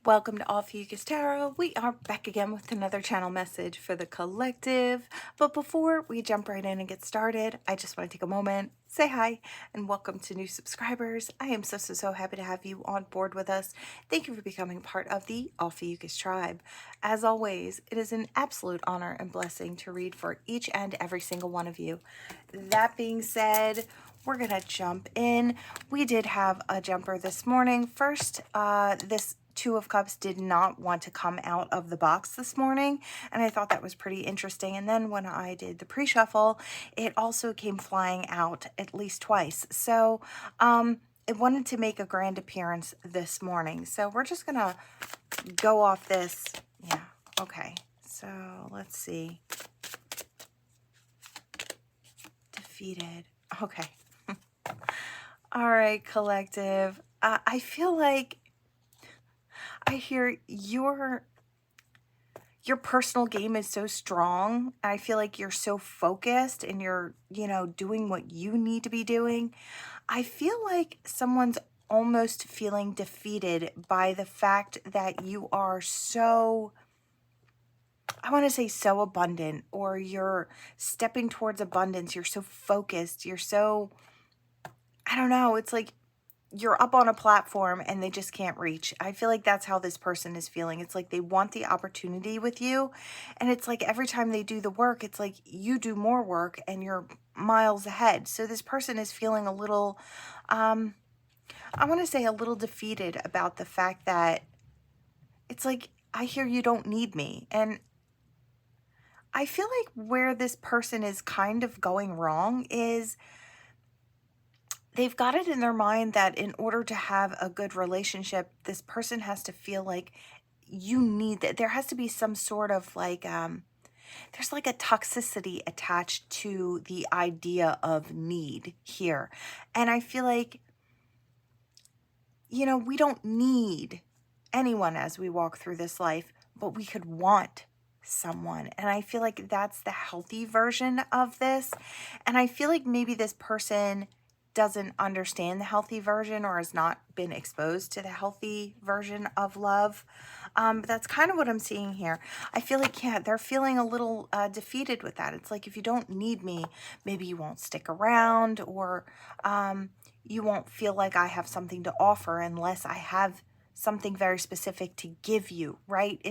Welcome to Ophiuchus Tarot. We are back again with another channel message for the collective. But before we jump right in and get started, I just want to take a moment, say hi, and welcome to new subscribers. I am so happy to have you on board with us. Thank you for becoming part of the Ophiuchus tribe. As always, it is an absolute honor and blessing to read for each and every single one of you. That being said, we're gonna jump in. We did have a jumper this morning. First, this Two of Cups did not want to come out of the box this morning, and I thought that was pretty interesting. And then when I did the pre-shuffle, it also came flying out at least twice. So it wanted to make a grand appearance this morning. So we're just gonna go off this. Yeah, okay. So let's see. Defeated. Okay. All right, collective. I feel like I hear your personal game is so strong. I feel like you're so focused and you're, doing what you need to be doing. I feel like someone's almost feeling defeated by the fact that you are so, I want to say so abundant, or you're stepping towards abundance. You're so focused. You're so, I don't know. It's like you're up on a platform and they just can't reach. I feel like that's how this person is feeling. It's like they want the opportunity with you. And it's like every time they do the work, it's like you do more work and you're miles ahead. So this person is feeling a little, I want to say a little defeated about the fact that it's like, I hear you don't need me. And I feel like where this person is kind of going wrong is they've got it in their mind that in order to have a good relationship, this person has to feel like you need that. There has to be some sort of like, there's like a toxicity attached to the idea of need here. And I feel like, we don't need anyone as we walk through this life, but we could want someone. And I feel like that's the healthy version of this. And I feel like maybe this person doesn't understand the healthy version or has not been exposed to the healthy version of love. But that's kind of what I'm seeing here. I feel like, yeah, they're feeling a little defeated with that. It's like, if you don't need me, maybe you won't stick around, or you won't feel like I have something to offer unless I have something very specific to give you, right?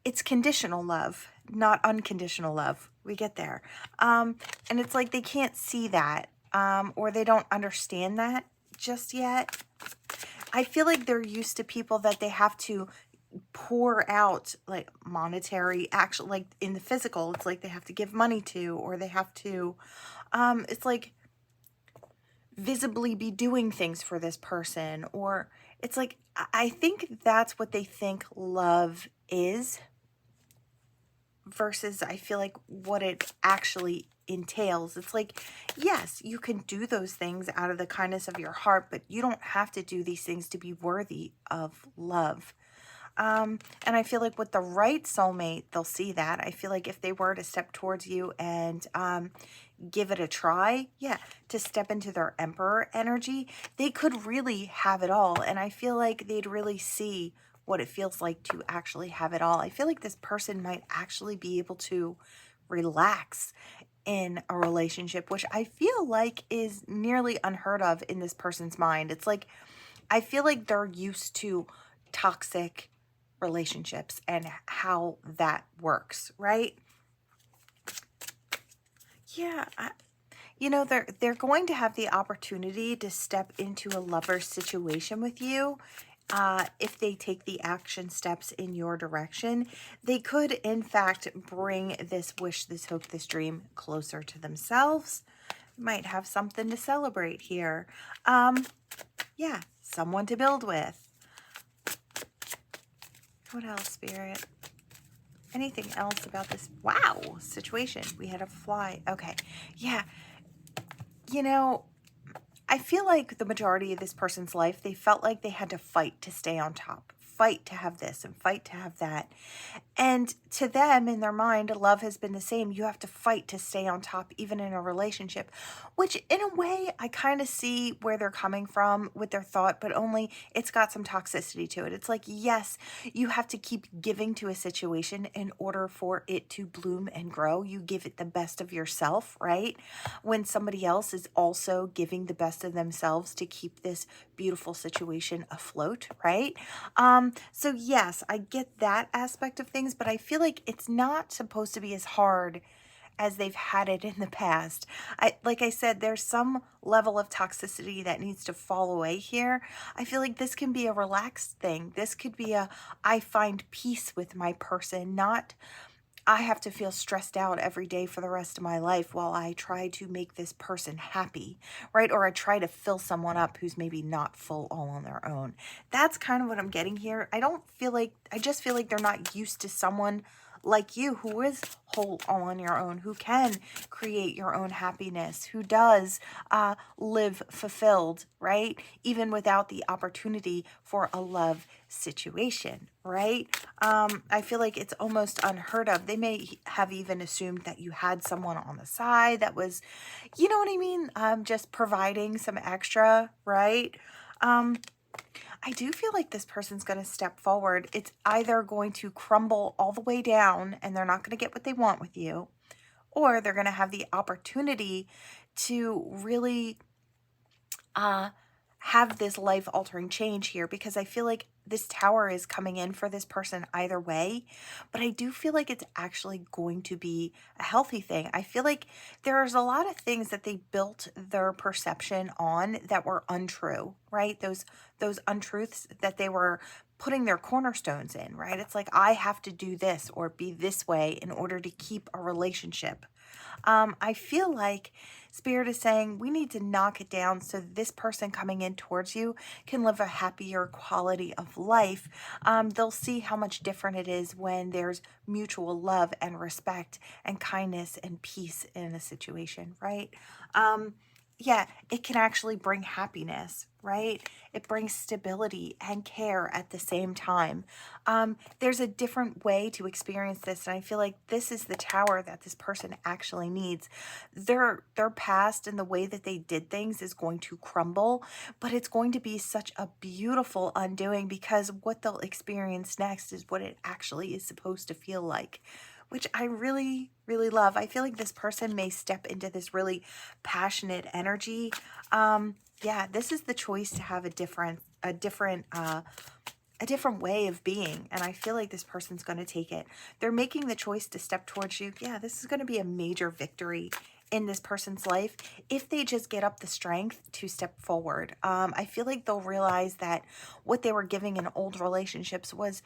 It's conditional love, not unconditional love. We get there. And it's like they can't see that, or they don't understand that just yet. I feel like they're used to people that they have to pour out, like monetary action, like in the physical. It's like they have to give money to, or they have to, it's like visibly be doing things for this person, or it's like, I think that's what they think love is, versus I feel like what it actually entails. It's like, yes, you can do those things out of the kindness of your heart, but you don't have to do these things to be worthy of love. And I feel like with the right soulmate, they'll see that. I feel like if they were to step towards you and give it a try, yeah, to step into their emperor energy, they could really have it all. And I feel like they'd really see what it feels like to actually have it all. I feel like this person might actually be able to relax in a relationship, which I feel like is nearly unheard of in this person's mind. It's like, I feel like they're used to toxic relationships and how that works, right? Yeah, they're going to have the opportunity to step into a lover's situation with you. If they take the action steps in your direction, they could, in fact, bring this wish, this hope, this dream closer to themselves. Might have something to celebrate here. Yeah, someone to build with. What else, Spirit? Anything else about this? Wow, situation. We had a fly. Okay, yeah. I feel like the majority of this person's life, they felt like they had to fight to stay on top, fight to have this and fight to have that. And to them, in their mind, love has been the same. You have to fight to stay on top, even in a relationship, which in a way, I kind of see where they're coming from with their thought, but only it's got some toxicity to it. It's like, yes, you have to keep giving to a situation in order for it to bloom and grow. You give it the best of yourself, right? When somebody else is also giving the best of themselves to keep this beautiful situation afloat, right? So yes, I get that aspect of things, but I feel like it's not supposed to be as hard as they've had it in the past. Like I said, there's some level of toxicity that needs to fall away here. I feel like this can be a relaxed thing. This could be I find peace with my person, not I have to feel stressed out every day for the rest of my life while I try to make this person happy, right? Or I try to fill someone up who's maybe not full all on their own. That's kind of what I'm getting here. I just feel like they're not used to someone like you who is whole all on your own, who can create your own happiness, who does live fulfilled, right? Even without the opportunity for a love situation, right? I feel like it's almost unheard of. They may have even assumed that you had someone on the side that was, you know what I mean? Just providing some extra, right? I do feel like this person's going to step forward. It's either going to crumble all the way down and they're not going to get what they want with you, or they're going to have the opportunity to really have this life-altering change here, because I feel like this tower is coming in for this person either way, but I do feel like it's actually going to be a healthy thing. I feel like there's a lot of things that they built their perception on that were untrue, right? Those untruths that they were putting their cornerstones in, right? It's like, I have to do this or be this way in order to keep a relationship. I feel like Spirit is saying we need to knock it down so this person coming in towards you can live a happier quality of life. They'll see how much different it is when there's mutual love and respect and kindness and peace in a situation, right? Yeah, it can actually bring happiness, right? It brings stability and care at the same time. There's a different way to experience this, and I feel like this is the tower that this person actually needs. Their past and the way that they did things is going to crumble, but it's going to be such a beautiful undoing, because what they'll experience next is what it actually is supposed to feel like, which I really, really love. I feel like this person may step into this really passionate energy. Yeah, this is the choice to have a different way of being, and I feel like this person's going to take it. They're making the choice to step towards you. Yeah, this is going to be a major victory in this person's life if they just get up the strength to step forward. I feel like they'll realize that what they were giving in old relationships was,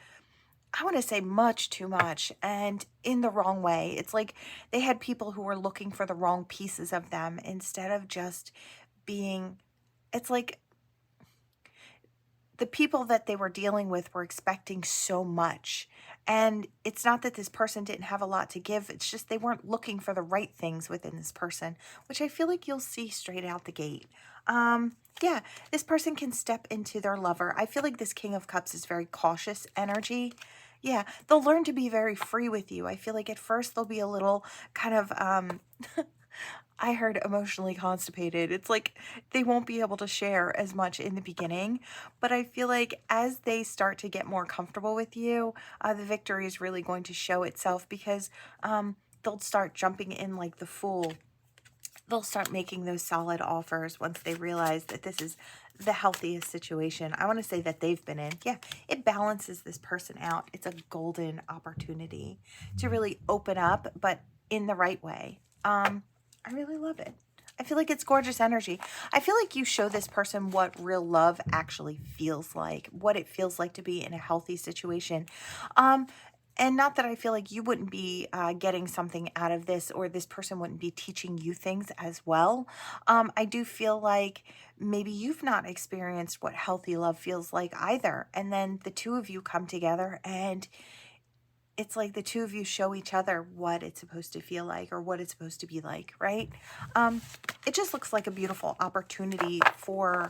I want to say, much too much and in the wrong way. It's like they had people who were looking for the wrong pieces of them instead of just being, it's like the people that they were dealing with were expecting so much. And it's not that this person didn't have a lot to give. It's just they weren't looking for the right things within this person, which I feel like you'll see straight out the gate. Yeah, this person can step into their lover. I feel like this King of Cups is very cautious energy. Yeah, they'll learn to be very free with you. I feel like at first they'll be a little kind of, I heard emotionally constipated. It's like they won't be able to share as much in the beginning, but I feel like as they start to get more comfortable with you, the victory is really going to show itself, because they'll start jumping in like the fool. They'll start making those solid offers once they realize that this is the healthiest situation I want to say that they've been in. Yeah, it balances this person out. It's a golden opportunity to really open up, but in the right way. I really love it. I feel like it's gorgeous energy. I feel like you show this person what real love actually feels like, what it feels like to be in a healthy situation. And not that I feel like you wouldn't be getting something out of this, or this person wouldn't be teaching you things as well. I do feel like maybe you've not experienced what healthy love feels like either. And then the two of you come together, and it's like the two of you show each other what it's supposed to feel like, or what it's supposed to be like, right? It just looks like a beautiful opportunity for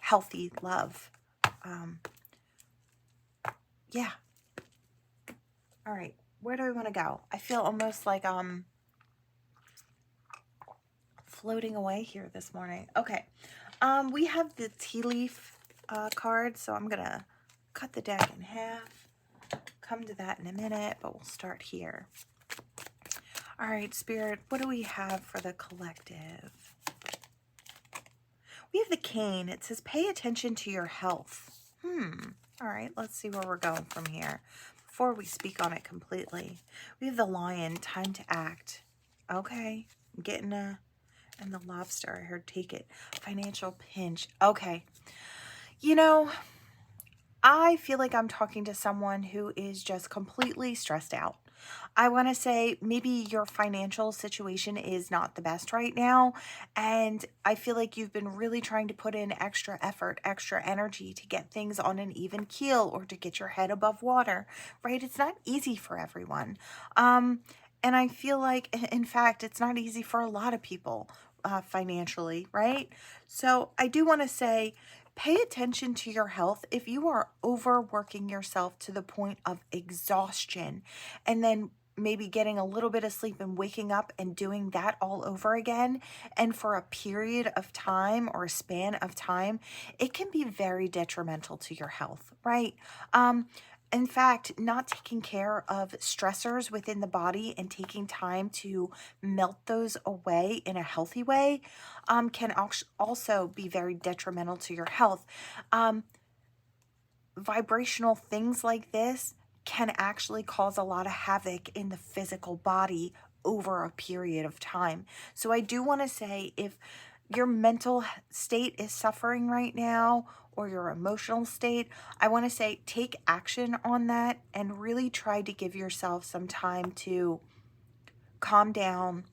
healthy love. Yeah. All right, where do we want to go? I feel almost like floating away here this morning. Okay, we have the tea leaf card, so I'm gonna cut the deck in half. Come to that in a minute, but we'll start here. All right, Spirit, what do we have for the collective? We have the cane. It says, pay attention to your health. All right, let's see where we're going from here before we speak on it completely. We have the lion, time to act. Okay, I'm getting a, and the lobster, I heard take it. Financial pinch. Okay, you know, I feel like I'm talking to someone who is just completely stressed out. I want to say maybe your financial situation is not the best right now. And I feel like you've been really trying to put in extra effort, extra energy to get things on an even keel or to get your head above water, right? It's not easy for everyone. And I feel like, in fact, it's not easy for a lot of people financially, right? So I do want to say, pay attention to your health. If you are overworking yourself to the point of exhaustion and then maybe getting a little bit of sleep and waking up and doing that all over again, and for a period of time or a span of time, it can be very detrimental to your health, right? In fact, not taking care of stressors within the body and taking time to melt those away in a healthy way can also be very detrimental to your health. Vibrational things like this can actually cause a lot of havoc in the physical body over a period of time. So I do want to say, if your mental state is suffering right now or your emotional state, I want to say take action on that and really try to give yourself some time to calm down,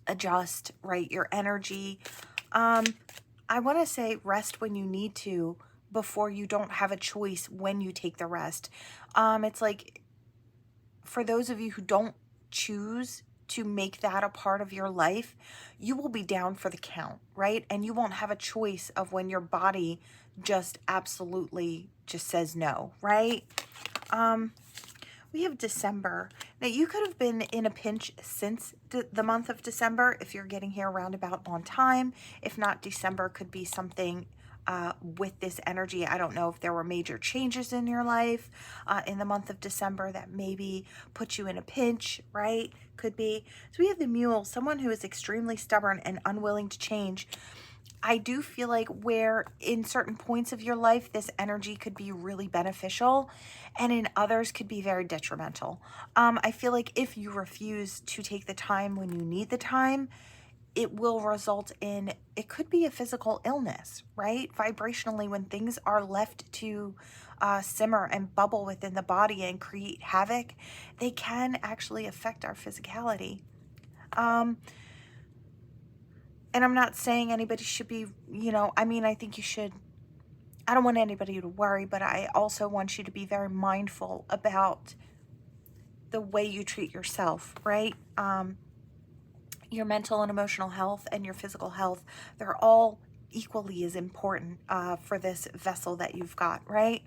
adjust, right, your energy. I want to say rest when you need to before you don't have a choice when you take the rest. It's like, for those of you who don't choose to make that a part of your life, you will be down for the count, right? And you won't have a choice of when your body just absolutely just says no, right? We have December. Now, you could have been in a pinch since the month of December if you're getting here roundabout on time. If not, December could be something with this energy. I don't know if there were major changes in your life in the month of December that maybe put you in a pinch, right? Could be. So we have the mule, someone who is extremely stubborn and unwilling to change. I do feel like where in certain points of your life, this energy could be really beneficial and in others could be very detrimental. I feel like if you refuse to take the time when you need the time, it will result in, it could be a physical illness, right? Vibrationally, when things are left to simmer and bubble within the body and create havoc, they can actually affect our physicality. And I'm not saying anybody should be, I think you should, I don't want anybody to worry, but I also want you to be very mindful about the way you treat yourself, right? Your mental and emotional health and your physical health, they're all equally as important for this vessel that you've got, right?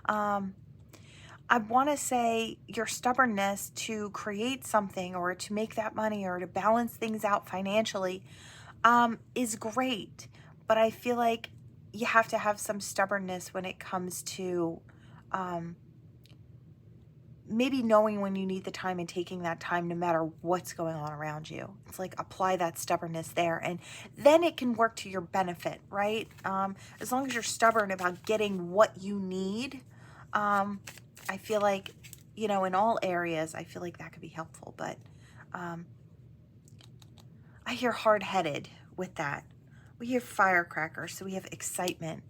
I want to say your stubbornness to create something or to make that money or to balance things out financially is great, but I feel like you have to have some stubbornness when it comes to maybe knowing when you need the time and taking that time no matter what's going on around you. It's like, apply that stubbornness there, and then it can work to your benefit, right? As long as you're stubborn about getting what you need, I feel like, in all areas, I feel like that could be helpful, but I hear hard-headed with that. We hear firecracker, so we have excitement.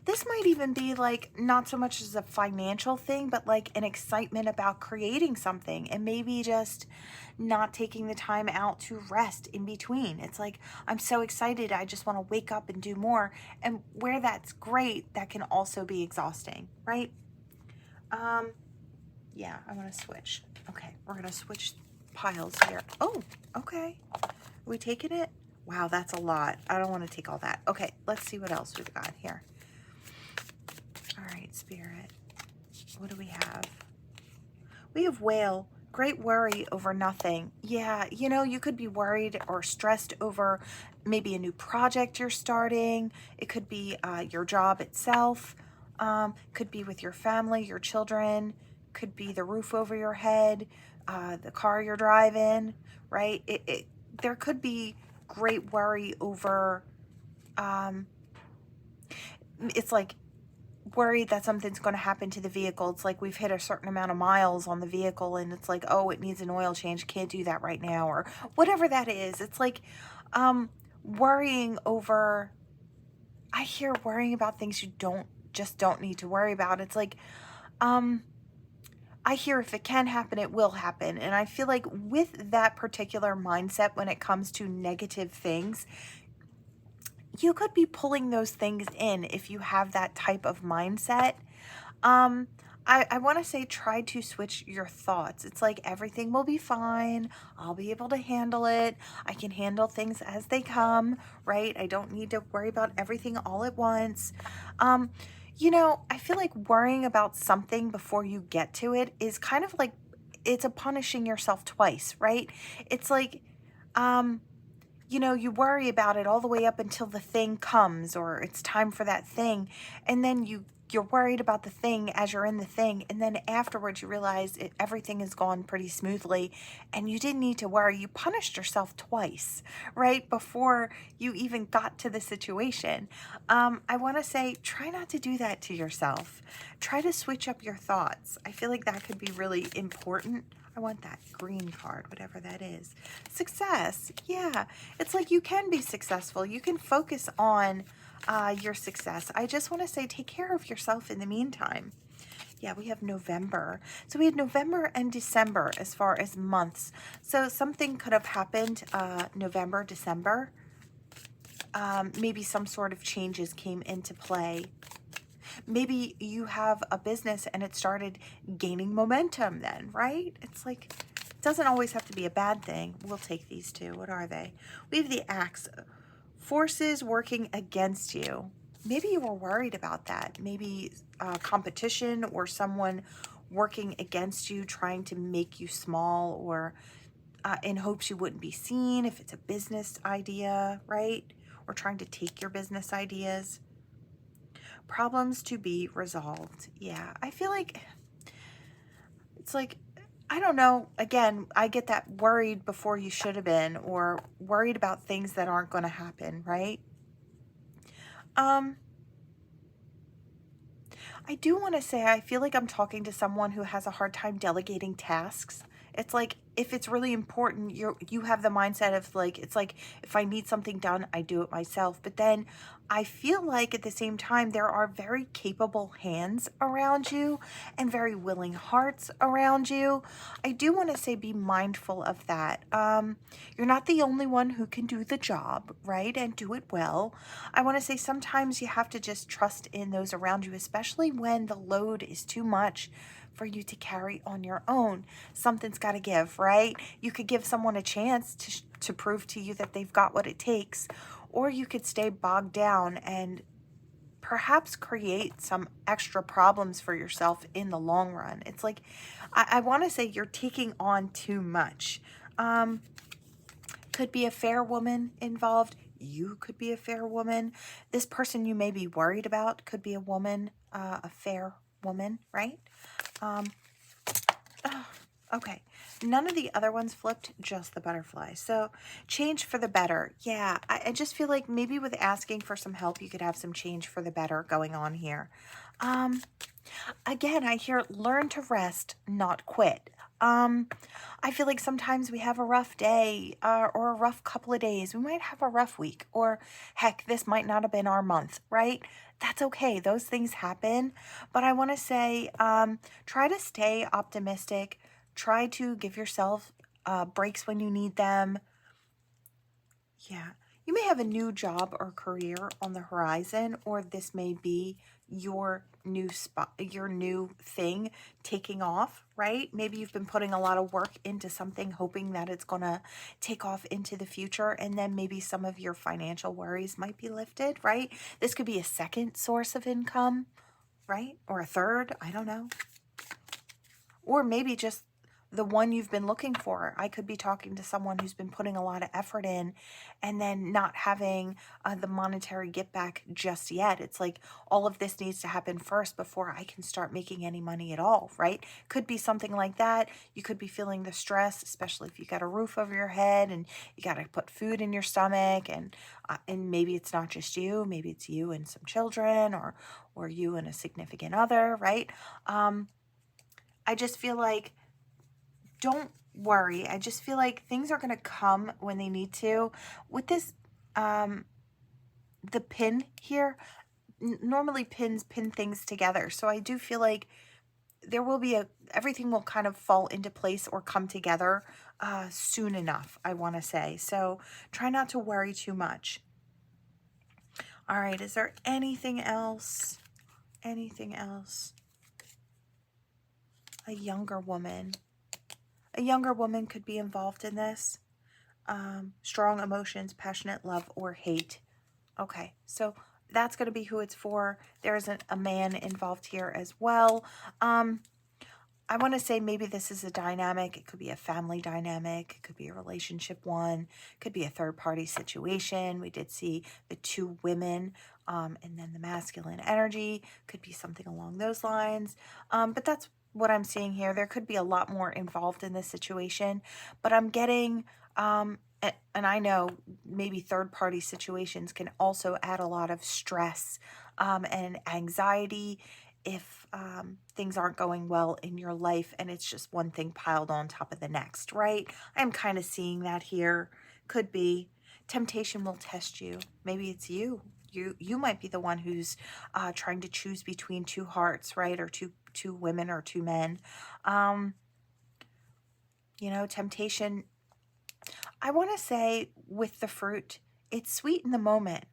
This might even be like not so much as a financial thing, but like an excitement about creating something and maybe just not taking the time out to rest in between. It's like, I'm so excited, I just want to wake up and do more. And where that's great, that can also be exhausting, right? Yeah, I want to switch. Okay, we're going to switch piles here. Oh, okay. Are we taking it? Wow, that's a lot. I don't want to take all that. Okay, let's see what else we've got here. All right, Spirit. What do we have? We have whale, great worry over nothing. Yeah, you know, you could be worried or stressed over maybe a new project you're starting. It could be your job itself. Could be with your family, your children. Could be the roof over your head, the car you're driving, right? There could be great worry over, um, it's like worried that something's going to happen to the vehicle. It's like we've hit a certain amount of miles on the vehicle and it's like, oh, it needs an oil change. Can't do that right now, or whatever that is. It's like worrying over, I hear worrying about things you don't need to worry about. It's like, I hear if it can happen, it will happen. And I feel like with that particular mindset, when it comes to negative things, you could be pulling those things in if you have that type of mindset. Um, I want to say try to switch your thoughts. It's like everything will be fine. I'll be able to handle it. I can handle things as they come, right? I don't need to worry about everything all at once. Um, you know, I feel like worrying about something before you get to it is kind of like it's a punishing yourself twice, right? It's like, um, you know, you worry about it all the way up until the thing comes or it's time for that thing. And then you're worried about the thing as you're in the thing. And then afterwards you realize everything has gone pretty smoothly and you didn't need to worry. You punished yourself twice, right? Before you even got to the situation. I want to say, try not to do that to yourself. Try to switch up your thoughts. I feel like that could be really important. I want that green card, whatever that is. Success. Yeah. It's like you can be successful. You can focus on your success. I just want to say take care of yourself in the meantime. Yeah, we have November. So we had November and December as far as months. So something could have happened November, December. Maybe some sort of changes came into play. Maybe you have a business and it started gaining momentum then, right? It's like, it doesn't always have to be a bad thing. We'll take these two. What are they? We have the Axe. Forces working against you. Maybe you were worried about that. Maybe competition or someone working against you, trying to make you small or in hopes you wouldn't be seen if it's a business idea, right? Or trying to take your business ideas. Problems to be resolved. Yeah, I feel like it's like, I don't know. Again, I get that worried before you should have been or worried about things that aren't going to happen, right? I do want to say, I feel like I'm talking to someone who has a hard time delegating tasks. It's like, if it's really important, you have the mindset of like, it's like, if I need something done, I do it myself. But then I feel like at the same time, there are very capable hands around you and very willing hearts around you. I do want to say, be mindful of that. You're not the only one who can do the job, right? And do it well. I want to say sometimes you have to just trust in those around you, especially when the load is too much for you to carry on your own. Something's got to give, right? You could give someone a chance to prove to you that they've got what it takes, or you could stay bogged down and perhaps create some extra problems for yourself in the long run. It's like, I want to say you're taking on too much. Could be a fair woman involved. You could be a fair woman. This person you may be worried about could be a woman, a fair woman, right? Okay. None of the other ones flipped, just the butterfly. So change for the better. Yeah, I just feel like maybe with asking for some help, you could have some change for the better going on here. Again, I hear learn to rest, not quit. I feel like sometimes we have a rough day or a rough couple of days. We might have a rough week, or heck, this might not have been our month, right? That's okay. Those things happen. But I want to say, try to stay optimistic. Try to give yourself breaks when you need them. Yeah. You may have a new job or career on the horizon, or this may be your new spot, your new thing taking off, right? Maybe you've been putting a lot of work into something, hoping that it's going to take off into the future. And then maybe some of your financial worries might be lifted, right? This could be a second source of income, right? Or a third, I don't know. Or maybe just the one you've been looking for. I could be talking to someone who's been putting a lot of effort in and then not having the monetary get back just yet. It's like all of this needs to happen first before I can start making any money at all, right? Could be something like that. You could be feeling the stress, especially if you got a roof over your head and you got to put food in your stomach, and maybe it's not just you, maybe it's you and some children, or you and a significant other, right? I just feel like, don't worry. I just feel like things are going to come when they need to. With this, the pin here, normally pins pin things together. So I do feel like there will be everything will kind of fall into place or come together soon enough, I want to say. So try not to worry too much. All right. Is there anything else? Anything else? A younger woman. A younger woman could be involved in this. Strong emotions, passionate love, or hate. Okay, so that's going to be who it's for. There isn't a man involved here as well. I want to say maybe this is a dynamic. It could be a family dynamic. It could be a relationship one. It could be a third-party situation. We did see the two women, and then the masculine energy. Could be something along those lines. But that's what I'm seeing here. There could be a lot more involved in this situation. But I'm getting, and I know maybe third-party situations can also add a lot of stress and anxiety if things aren't going well in your life and it's just one thing piled on top of the next, right? I'm kind of seeing that here. Could be. Temptation will test you. Maybe it's you. You might be the one who's trying to choose between two hearts, right? Or two women or two men. Temptation. I want to say with the fruit, it's sweet in the moment.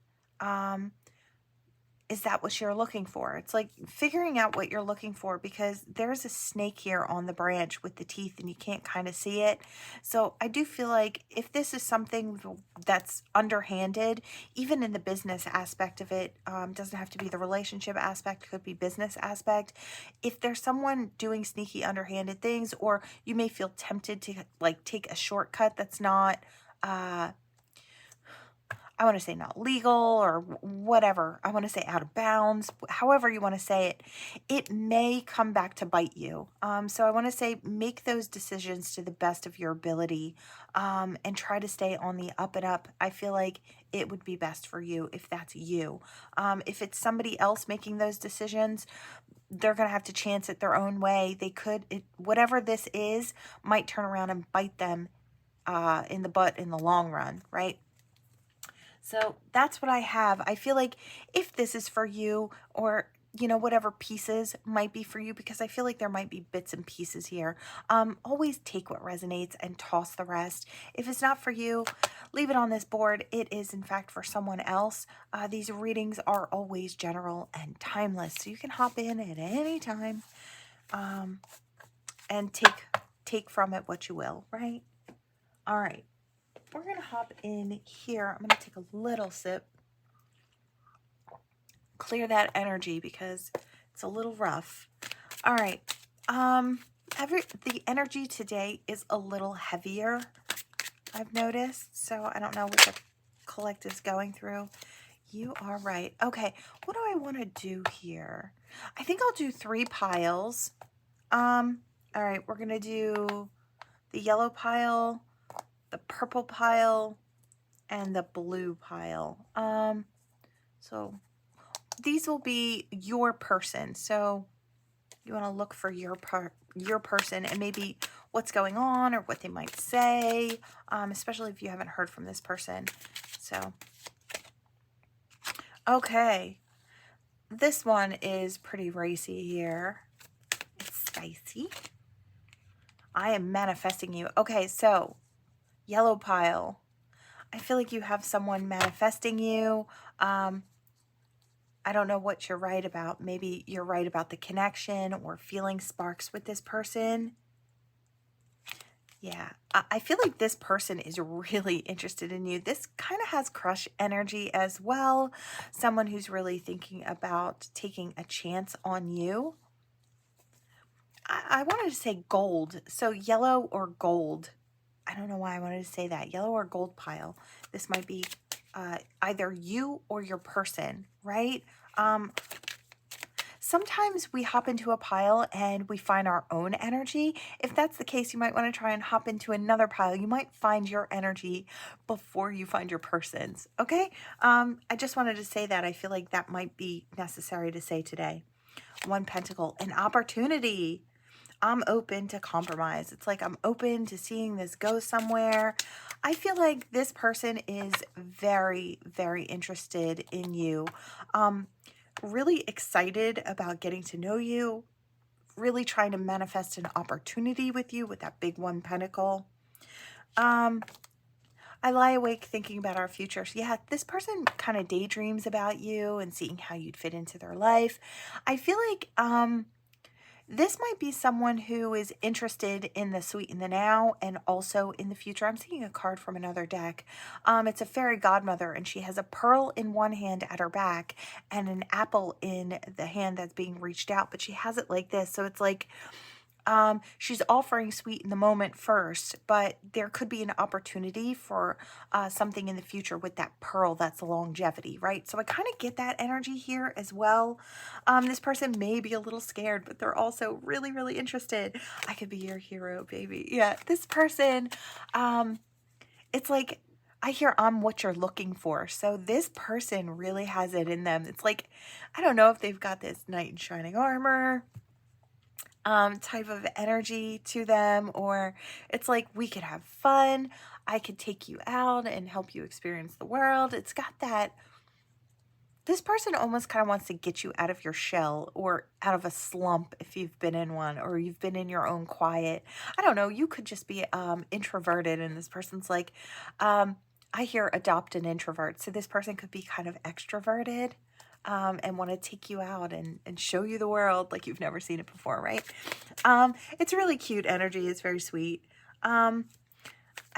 Is that what you're looking for? It's like figuring out what you're looking for, because there's a snake here on the branch with the teeth and you can't kind of see it. So I do feel like if this is something that's underhanded, even in the business aspect of it, doesn't have to be the relationship aspect, it could be business aspect. If there's someone doing sneaky underhanded things, or you may feel tempted to like take a shortcut that's not, I want to say not legal or whatever. I want to say out of bounds, however you want to say it. It may come back to bite you. So I want to say make those decisions to the best of your ability, and try to stay on the up and up. I feel like it would be best for you if that's you. If it's somebody else making those decisions, they're going to have to chance it their own way. They could, whatever this is, might turn around and bite them in the butt in the long run, right? So that's what I have. I feel like if this is for you, or, whatever pieces might be for you, because I feel like there might be bits and pieces here. Always take what resonates and toss the rest. If it's not for you, leave it on this board. It is, in fact, for someone else. These readings are always general and timeless, so you can hop in at any time and take from it what you will, right? All right. We're going to hop in here. I'm going to take a little sip. Clear that energy because it's a little rough. All right. The energy today is a little heavier, I've noticed. So I don't know what the collective's going through. You are right. Okay. What do I want to do here? I think I'll do 3 piles. All right. We're going to do the yellow pile, the purple pile, and the blue pile. So these will be your person. So you want to look for your person and maybe what's going on or what they might say, especially if you haven't heard from this person. So, okay. This one is pretty racy here. It's spicy. I am manifesting you. Okay, so yellow pile. I feel like you have someone manifesting you. I don't know what you're right about. Maybe you're right about the connection or feeling sparks with this person. Yeah, I feel like this person is really interested in you. This kind of has crush energy as well. Someone who's really thinking about taking a chance on you. I wanted to say gold. So yellow or gold. I don't know why I wanted to say that. Yellow or gold pile. This might be either you or your person, right? Sometimes we hop into a pile and we find our own energy. If that's the case, you might want to try and hop into another pile. You might find your energy before you find your person's, okay? I just wanted to say that. I feel like that might be necessary to say today. One pentacle, an opportunity. I'm open to compromise. It's like I'm open to seeing this go somewhere. I feel like this person is very, very interested in you. Really excited about getting to know you, really trying to manifest an opportunity with you with that big one pentacle. I lie awake thinking about our future. So yeah, this person kind of daydreams about you and seeing how you'd fit into their life. I feel like this might be someone who is interested in the sweet in the now and also in the future. I'm seeing a card from another deck. It's a fairy godmother, and she has a pearl in one hand at her back and an apple in the hand that's being reached out, but she has it like this. So it's like she's offering sweet in the moment first, but there could be an opportunity for something in the future with that pearl. That's longevity, right? So I kind of get that energy here as well. This person may be a little scared, but they're also really, really interested. I could be your hero, baby. Yeah, this person, it's like, I hear I'm what you're looking for. So this person really has it in them. It's like, I don't know if they've got this knight in shining armor type of energy to them, or it's like we could have fun. I could take you out and help you experience the world. It's got that. This person almost kind of wants to get you out of your shell or out of a slump if you've been in one or you've been in your own quiet. I don't know. You could just be introverted, and this person's like, I hear adopt an introvert. So this person could be kind of extroverted. And want to take you out and show you the world like you've never seen it before, right? It's really cute energy. It's very sweet. I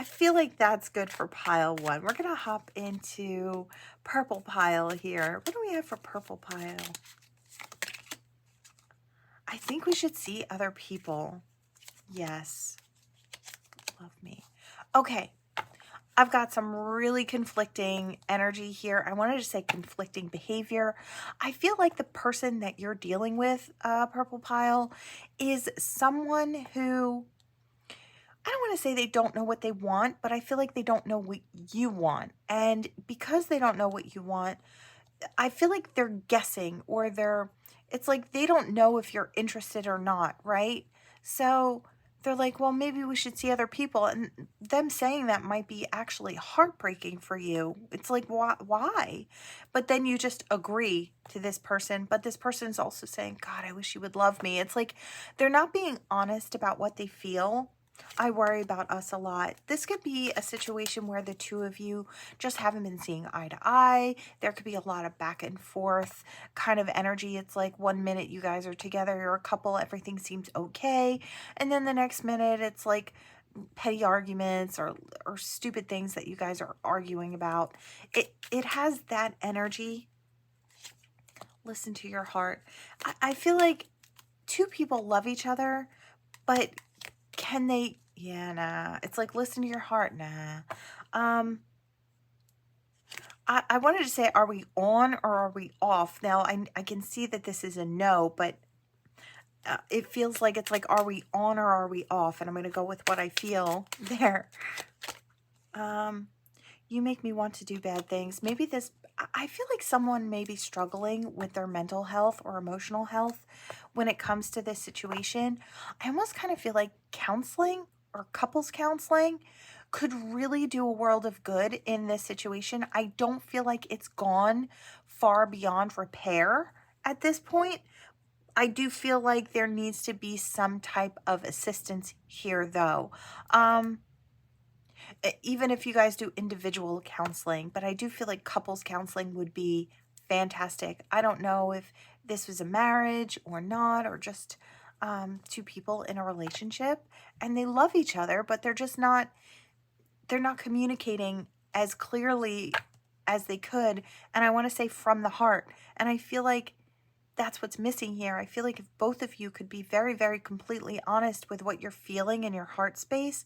feel like that's good for pile one. We're going to hop into purple pile here. What do we have for purple pile? I think we should see other people. Yes. Love me. Okay. I've got some really conflicting energy here. I wanted to say conflicting behavior. I feel like the person that you're dealing with, Purple Pile, is someone who, I don't want to say they don't know what they want, but I feel like they don't know what you want. And because they don't know what you want, I feel like they're guessing, or it's like they don't know if you're interested or not, right? So they're like, well, maybe we should see other people. And them saying that might be actually heartbreaking for you. It's like, why? But then you just agree to this person. But this person's also saying, God, I wish you would love me. It's like they're not being honest about what they feel. I worry about us a lot. This could be a situation where the two of you just haven't been seeing eye to eye. There could be a lot of back and forth kind of energy. It's like 1 minute you guys are together, you're a couple, everything seems okay. And then the next minute it's like petty arguments or stupid things that you guys are arguing about. It has that energy. Listen to your heart. I feel like two people love each other, but can they? Yeah, nah. It's like, listen to your heart. Nah. I wanted to say, are we on or are we off? Now, I can see that this is a no, but it feels like it's like, are we on or are we off? And I'm going to go with what I feel there. You make me want to do bad things. Maybe this, I feel like someone may be struggling with their mental health or emotional health when it comes to this situation. I almost kind of feel like counseling or couples counseling could really do a world of good in this situation. I don't feel like it's gone far beyond repair at this point. I do feel like there needs to be some type of assistance here, though. Even if you guys do individual counseling, but I do feel like couples counseling would be fantastic. I don't know if this was a marriage or not, or just two people in a relationship and they love each other, but they're not communicating as clearly as they could. And I want to say from the heart. And I feel like that's what's missing here. I feel like if both of you could be very, very completely honest with what you're feeling in your heart space,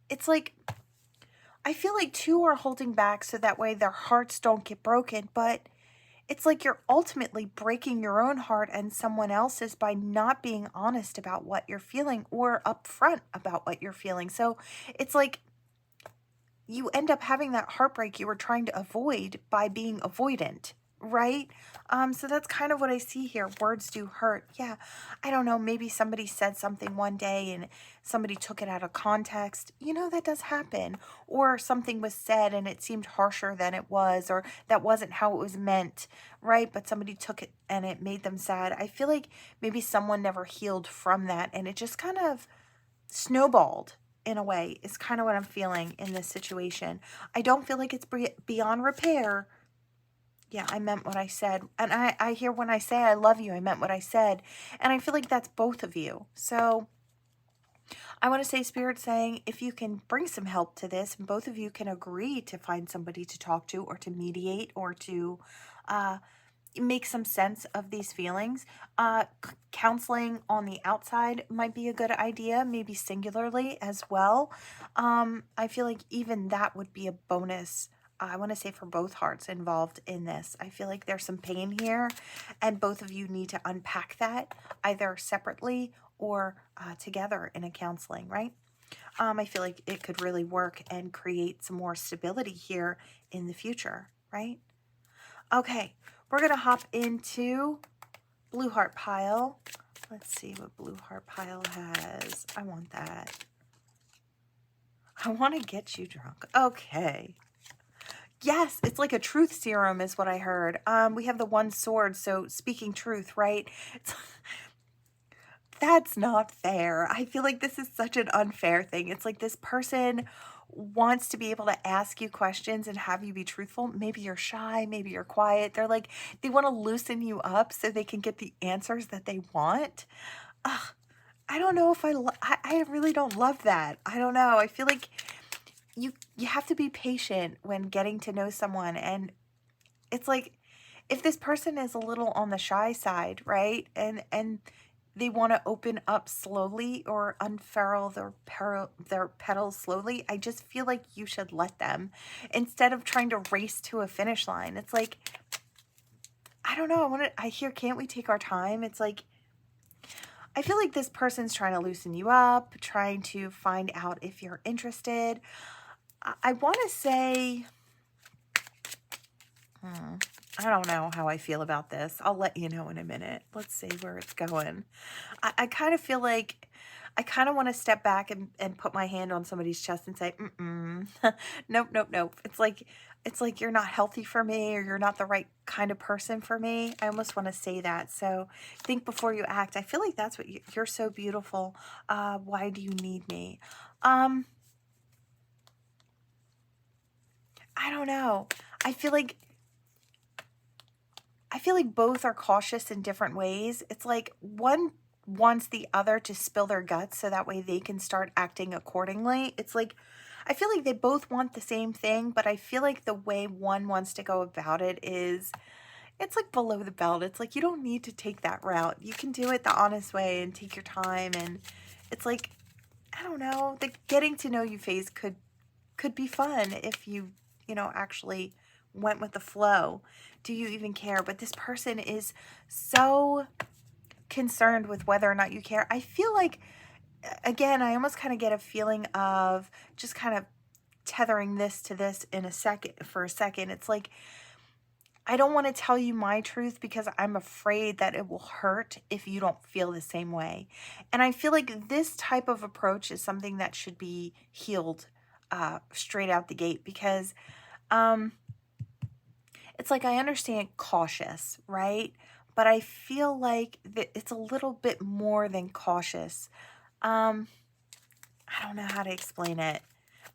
it's like, I feel like two are holding back so that way their hearts don't get broken, but it's like you're ultimately breaking your own heart and someone else's by not being honest about what you're feeling or upfront about what you're feeling. So it's like you end up having that heartbreak you were trying to avoid by being avoidant, right? So that's kind of what I see here. Words do hurt. Yeah, I don't know. Maybe somebody said something one day and somebody took it out of context. You know, that does happen. Or something was said and it seemed harsher than it was, or that wasn't how it was meant, right? But somebody took it and it made them sad. I feel like maybe someone never healed from that and it just kind of snowballed in a way, is kind of what I'm feeling in this situation. I don't feel like it's beyond repair. Yeah, I meant what I said. And I hear when I say I love you, I meant what I said. And I feel like that's both of you. So I want to say, Spirit saying, if you can bring some help to this, and both of you can agree to find somebody to talk to or to mediate or to make some sense of these feelings. Counseling on the outside might be a good idea, maybe singularly as well. I feel like even that would be a bonus. I want to say for both hearts involved in this. I feel like there's some pain here and both of you need to unpack that either separately or together in a counseling, right? I feel like it could really work and create some more stability here in the future, right? Okay, we're going to hop into Blue Heart Pile. Let's see what Blue Heart Pile has. I want that. I want to get you drunk. Okay. Yes, it's like a truth serum is what I heard. We have the one sword, so speaking truth, right? That's not fair. I feel like this is such an unfair thing. It's like this person wants to be able to ask you questions and have you be truthful. Maybe you're shy, maybe you're quiet. They're like, they want to loosen you up so they can get the answers that they want. Ugh, I don't know if I really don't love that. I don't know. I feel like you have to be patient when getting to know someone, and it's like if this person is a little on the shy side, right? And they want to open up slowly or unfurl their petals slowly, I just feel like you should let them instead of trying to race to a finish line. It's like, I don't know. I hear, can't we take our time? It's like, I feel like this person's trying to loosen you up, trying to find out if you're interested. I want to say, I don't know how I feel about this. I'll let you know in a minute. Let's see where it's going. I kind of feel like I kind of want to step back and put my hand on somebody's chest and say, nope, nope, nope. It's like you're not healthy for me or you're not the right kind of person for me. I almost want to say that. So think before you act. I feel like that's what you're so beautiful. Why do you need me? I don't know. I feel like both are cautious in different ways. It's like one wants the other to spill their guts so that way they can start acting accordingly. It's like, I feel like they both want the same thing, but I feel like the way one wants to go about it is, it's like below the belt. It's like, you don't need to take that route. You can do it the honest way and take your time. And it's like, I don't know, the getting to know you phase could be fun if you actually went with the flow. Do you even care? But this person is so concerned with whether or not you care. I feel like, again, I almost kind of get a feeling of just kind of tethering this to this for a second. It's like, I don't want to tell you my truth because I'm afraid that it will hurt if you don't feel the same way. And I feel like this type of approach is something that should be healed straight out the gate because it's like, I understand cautious, right? But I feel like that it's a little bit more than cautious. I don't know how to explain it.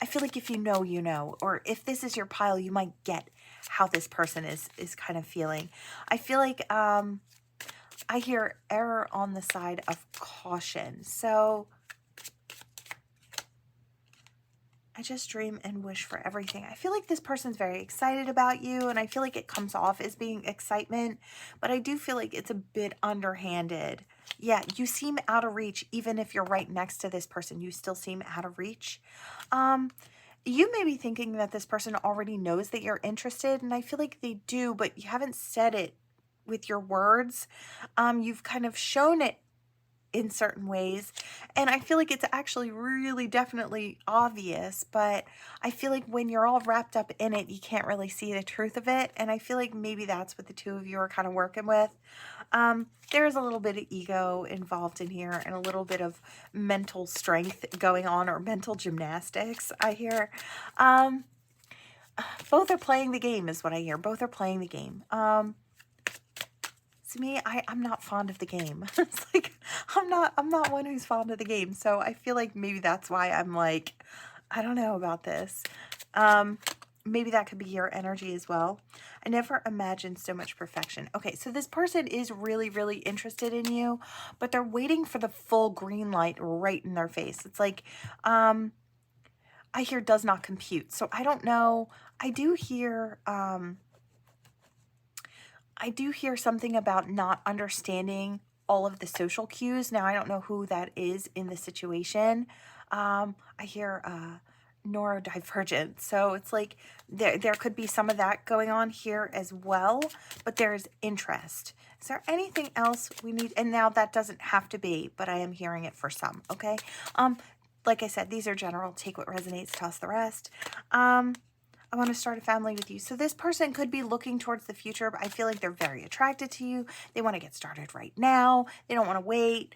I feel like if you know, you know, or if this is your pile, you might get how this person is kind of feeling. I feel like I hear error on the side of caution. So I just dream and wish for everything. I feel like this person's very excited about you, and I feel like it comes off as being excitement, but I do feel like it's a bit underhanded. Yeah, you seem out of reach. Even if you're right next to this person, you still seem out of reach. You may be thinking that this person already knows that you're interested, and I feel like they do, but you haven't said it with your words. You've kind of shown it in certain ways, and I feel like it's actually really definitely obvious, but I feel like when you're all wrapped up in it, you can't really see the truth of it, and I feel like maybe that's what the two of you are kind of working with. There's a little bit of ego involved in here and a little bit of mental strength going on, or mental gymnastics, I hear. Both are playing the game is what I hear. Both are playing the game. To me, I'm not fond of the game. It's like, I'm not one who's fond of the game. So I feel like maybe that's why I'm like, I don't know about this. Maybe that could be your energy as well. I never imagined so much perfection. Okay, so this person is really, really interested in you, but they're waiting for the full green light right in their face. It's like, I hear does not compute. So I don't know. I do hear something about not understanding all of the social cues. Now, I don't know who that is in the situation. I hear neurodivergent. So it's like there could be some of that going on here as well, but there's interest. Is there anything else we need? And now that doesn't have to be, but I am hearing it for some, okay? Like I said, these are general. Take what resonates, toss the rest. I want to start a family with you. So this person could be looking towards the future, but I feel like they're very attracted to you. They want to get started right now. They don't want to wait.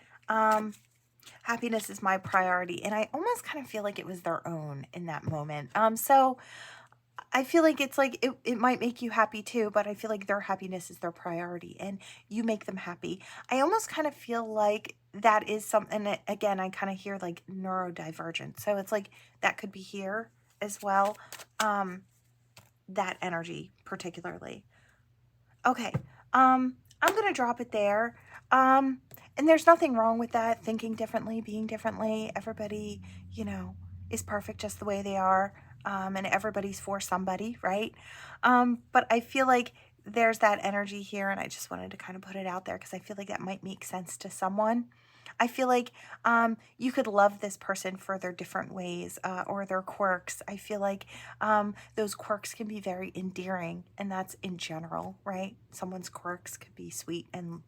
Happiness is my priority. And I almost kind of feel like it was their own in that moment. So I feel like it's like it might make you happy too, but I feel like their happiness is their priority and you make them happy. I almost kind of feel like that is something, and again, I kind of hear like neurodivergent. So it's like that could be here as well. That energy particularly. Okay. I'm going to drop it there. And there's nothing wrong with that. Thinking differently, being differently. Everybody, is perfect just the way they are. And everybody's for somebody, right? But I feel like there's that energy here, and I just wanted to kind of put it out there because I feel like that might make sense to someone. I feel like you could love this person for their different ways or their quirks. I feel like those quirks can be very endearing, and that's in general, right? Someone's quirks could be sweet and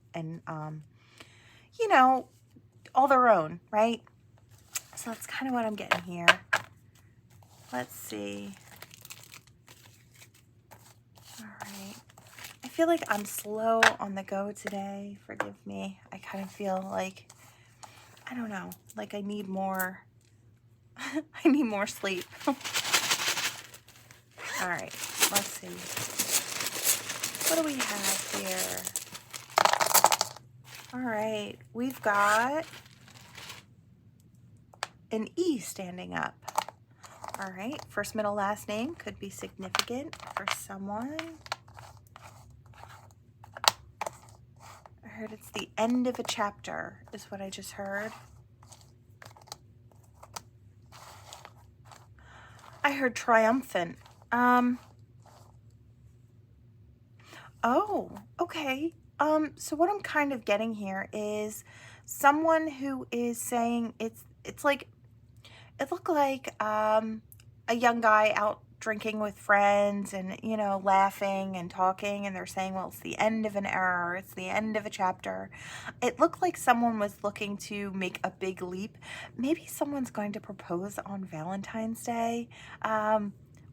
all their own, right? So that's kind of what I'm getting here. Let's see. All right. I feel like I'm slow on the go today. Forgive me. I kind of feel like, I don't know, like I need more, I need more sleep. All right, let's see. What do we have here? All right, we've got an E standing up. All right, first, middle, last name could be significant for someone. I heard it's the end of a chapter is what I just heard. I heard triumphant. Oh, okay. So what I'm kind of getting here is someone who is saying it's like, it looked like a young guy out drinking with friends and, laughing and talking, and they're saying, well, it's the end of an era, it's the end of a chapter. It looked like someone was looking to make a big leap. Maybe someone's going to propose on Valentine's Day,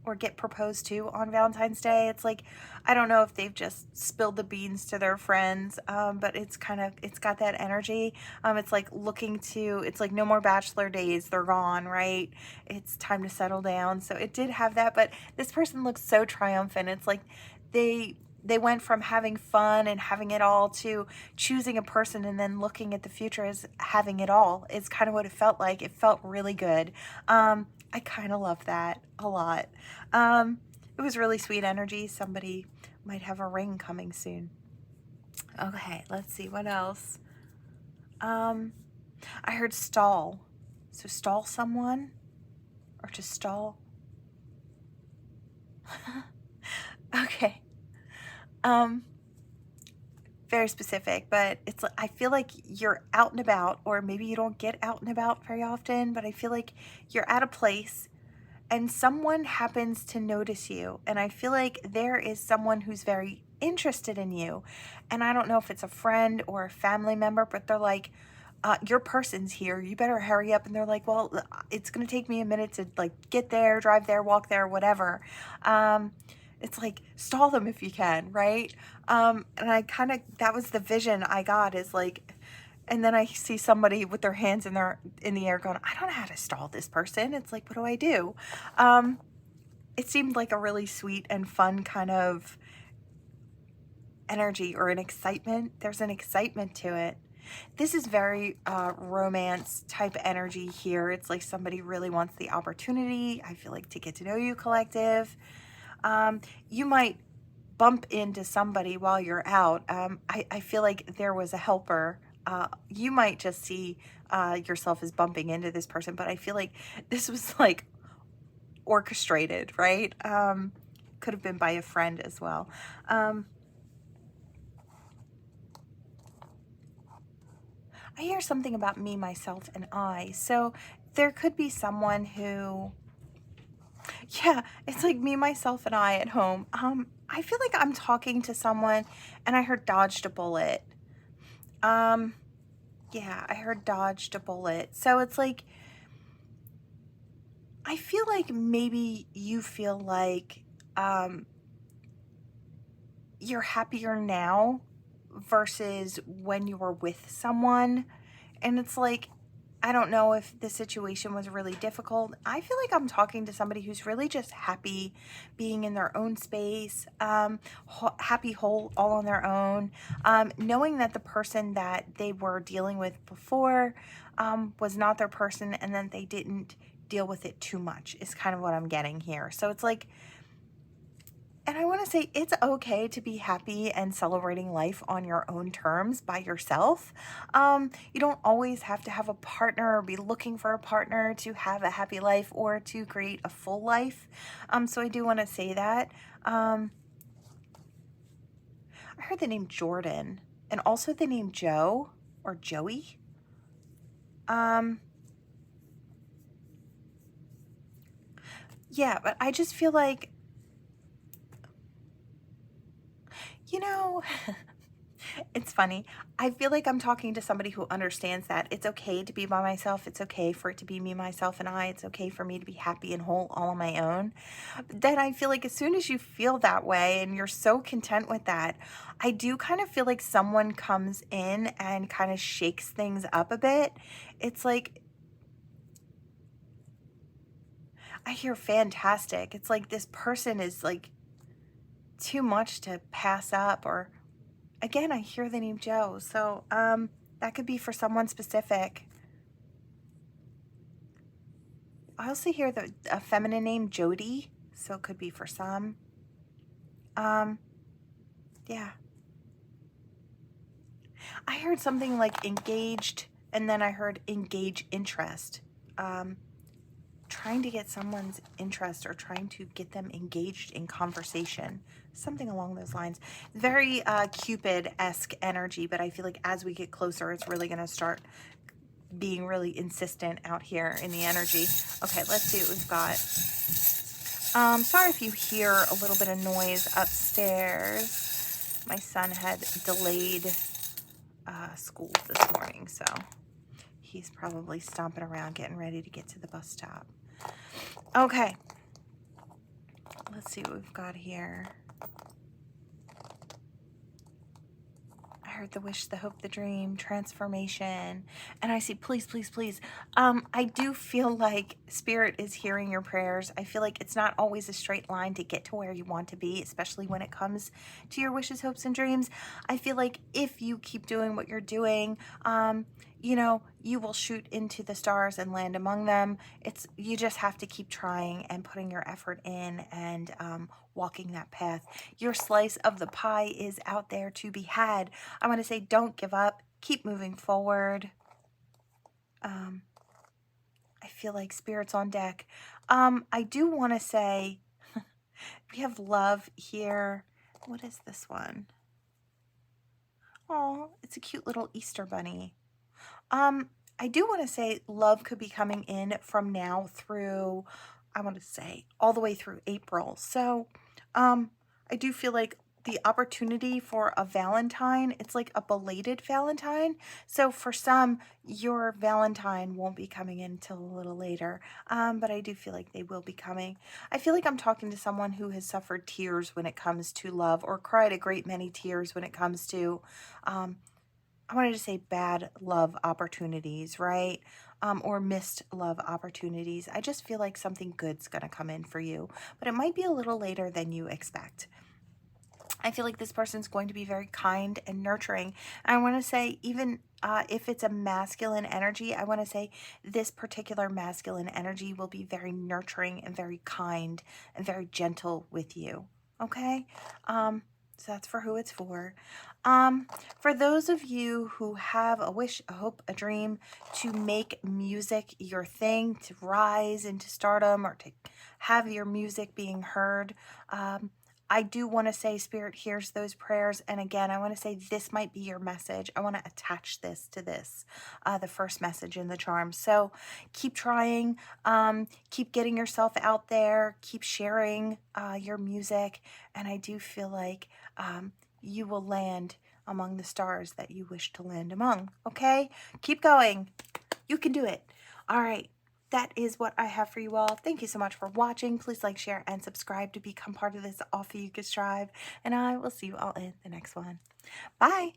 or get proposed to on Valentine's Day. It's like, I don't know if they've just spilled the beans to their friends, but it's got that energy. It's like it's like no more bachelor days. They're gone, right? It's time to settle down. So it did have that, but this person looks so triumphant. It's like they went from having fun and having it all to choosing a person and then looking at the future as having it all. It's kind of what it felt like. It felt really good. I kind of love that a lot. It was really sweet energy. Somebody might have a ring coming soon. Okay, let's see what else. I heard stall. So stall someone, or to stall. Okay. Very specific, but it's I feel like you're out and about, or maybe you don't get out and about very often, but I feel like you're at a place and someone happens to notice you, and I feel like there is someone who's very interested in you, and I don't know if it's a friend or a family member, but they're like, your person's here, you better hurry up. And they're like, well, it's gonna take me a minute to like get there, drive there, walk there, whatever. It's like, stall them if you can, right? And I kind of, that was the vision I got, is like, and then I see somebody with their hands in the air going, I don't know how to stall this person. It's like, what do I do? It seemed like a really sweet and fun kind of energy, or an excitement. There's an excitement to it. This is very romance type energy here. It's like somebody really wants the opportunity, I feel like, to get to know you, collective. You might bump into somebody while you're out. I feel like there was a helper. You might just see yourself as bumping into this person, but I feel like this was like orchestrated, right? Could have been by a friend as well. I hear something about me, myself, and I. So there could be someone who, yeah, it's like me, myself, and I at home. I feel like I'm talking to someone and I heard dodged a bullet. Yeah, I heard dodged a bullet. So it's like, I feel like maybe you feel like you're happier now versus when you were with someone. And it's like, I don't know if the situation was really difficult. I feel like I'm talking to somebody who's really just happy being in their own space, happy whole, all on their own, knowing that the person that they were dealing with before was not their person, and then they didn't deal with it too much is kind of what I'm getting here. So it's like, and I want to say it's okay to be happy and celebrating life on your own terms by yourself. You don't always have to have a partner or be looking for a partner to have a happy life or to create a full life. So I do want to say that. I heard the name Jordan and also the name Joe or Joey. Yeah, but I just feel like, you know, it's funny. I feel like I'm talking to somebody who understands that it's okay to be by myself. It's okay for it to be me, myself, and I. It's okay for me to be happy and whole all on my own. But then I feel like as soon as you feel that way and you're so content with that, I do kind of feel like someone comes in and kind of shakes things up a bit. It's like, I hear fantastic. It's like this person is like too much to pass up, or again, I hear the name Joe. So that could be for someone specific. I also hear a feminine name, Jody. So it could be for some. Yeah. I heard something like engaged, and then I heard engage interest. Trying to get someone's interest or trying to get them engaged in conversation. Something along those lines. Very Cupid-esque energy, but I feel like as we get closer, it's really going to start being really insistent out here in the energy. Okay, let's see what we've got. Sorry if you hear a little bit of noise upstairs. My son had delayed school this morning, so he's probably stomping around getting ready to get to the bus stop. Okay, let's see what we've got here. I heard the wish, the hope, the dream, transformation, and I see please, please, please. I do feel like Spirit is hearing your prayers. I feel like it's not always a straight line to get to where you want to be, especially when it comes to your wishes, hopes, and dreams. I feel like if you keep doing what you're doing, you know, you will shoot into the stars and land among them. You just have to keep trying and putting your effort in and walking that path. Your slice of the pie is out there to be had. I'm going to say don't give up. Keep moving forward. I feel like spirits on deck. I do want to say we have love here. What is this one? Oh, it's a cute little Easter bunny. I do want to say love could be coming in from now through, I want to say, all the way through April. So, I do feel like the opportunity for a Valentine, it's like a belated Valentine. So for some, your Valentine won't be coming in until a little later. But I do feel like they will be coming. I feel like I'm talking to someone who has suffered tears when it comes to love, or cried a great many tears when it comes to, um, I wanted to say bad love opportunities, right? Or missed love opportunities. I just feel like something good's going to come in for you, but it might be a little later than you expect. I feel like this person's going to be very kind and nurturing. I want to say, even if it's a masculine energy, I want to say this particular masculine energy will be very nurturing and very kind and very gentle with you. Okay? So that's for who it's for. For those of you who have a wish, a hope, a dream to make music your thing, to rise into stardom, or to have your music being heard, I do want to say Spirit hears those prayers. And again, I want to say this might be your message. I want to attach this to this, the first message in the charm. So keep trying, keep getting yourself out there, keep sharing your music. And I do feel like you will land among the stars that you wish to land among. Okay? Keep going. You can do it. All right. That is what I have for you all. Thank you so much for watching. Please like, share, and subscribe to become part of this Ophiuchus tribe. And I will see you all in the next one. Bye.